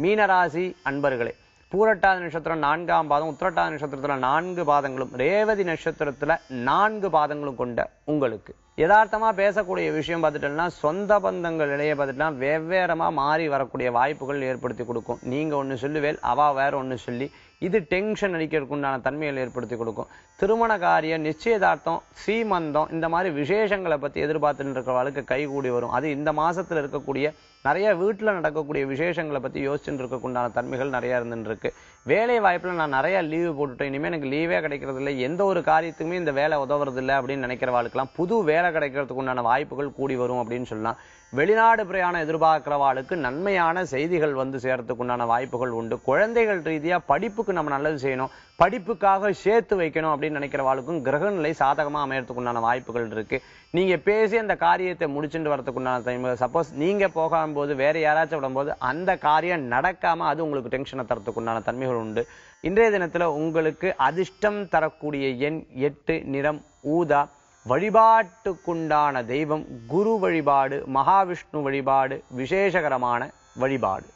மீனராசி அன்பர்களே, பூரட்டாதி நட்சத்திரம் 4ஆம் பாதம், உத்திரட்டாதி நட்சத்திரத்துல 4 பாதங்களும், ரேவதி நட்சத்திரத்துல 4 பாதங்களும் கொண்ட உங்களுக்கு யதார்த்தமா பேசக்கூடிய விஷயம் பார்த்துட்டோம்னா சொந்த பந்தங்கள் இடையே பார்த்துட்டா வெவ்வேறமா மாறி வரக்கூடிய வாய்ப்புகள் ஏற்படுத்தி கொடுக்கும். நீங்க ஒண்ணு சொல்லுவேல், அவ வேற ஒண்ணு சொல்லி இது டென்ஷன் அடிக்கிறதுக்கு உண்டான தன்மைகள் ஏற்படுத்தி கொடுக்கும். திருமண காரியம், நிச்சயதார்த்தம், சீமந்தம் இந்த மாதிரி விசேஷங்களை பத்தி எதிர்பார்த்துட்டு இருக்கிறவளுக்கு கைகூடி வரும். அது இந்த மாசத்துல இருக்கக்கூடிய நிறைய வீட்டில் நடக்கக்கூடிய விசேஷங்களை பற்றி யோசிச்சுட்டு இருக்கக்குண்டான தன்மைகள் நிறையா இருந்துட்டு இருக்கு. வேலை வாய்ப்பில் நான் நிறைய லீவு போட்டுட்டேன், இனிமேல் எனக்கு லீவே கிடைக்கிறது இல்லை, எந்த ஒரு காரியத்துக்குமே இந்த வேலை உதவுறது இல்லை அப்படின்னு நினைக்கிறவாளுக்கெல்லாம் புது வேலை கிடைக்கிறதுக்கு உண்டான வாய்ப்புகள் கூடி வரும் அப்படின்னு சொல்லலாம். வெளிநாடு பிரயாணம் எதிர்பார்க்கிறவாளுக்கு நன்மையான செய்திகள் வந்து சேர்றதுக்கு உண்டான வாய்ப்புகள் உண்டு. குழந்தைகள் ரீதியா படிப்புக்கு நம்ம நல்லது செய்யணும், படிப்புக்காக சேர்த்து வைக்கணும் அப்படின்னு நினைக்கிறவாளுக்கும் கிரகநிலை சாதகமா அமையறதுக்கு உண்டான வாய்ப்புகள் இருக்கு. நீங்க பேசி அந்த காரியத்தை முடிச்சுட்டு வரதுக்கு உண்டான டைம், சப்போஸ் நீங்க போகும்போது வேற யாராச்சும் விடும்போது அந்த காரியம் நடக்காம அது உங்களுக்கு டென்ஷனை தரத்துக்கு உண்டான தன்மைகள் உண்டு. இன்றைய தினத்துல உங்களுக்கு அதிர்ஷ்டம் தரக்கூடிய எண் 8, நிறம் ஊதா. வழிபாட்டுக்குண்டான தெய்வம் குரு வழிபாடு, மகாவிஷ்ணு வழிபாடு விசேஷகரமான வழிபாடு.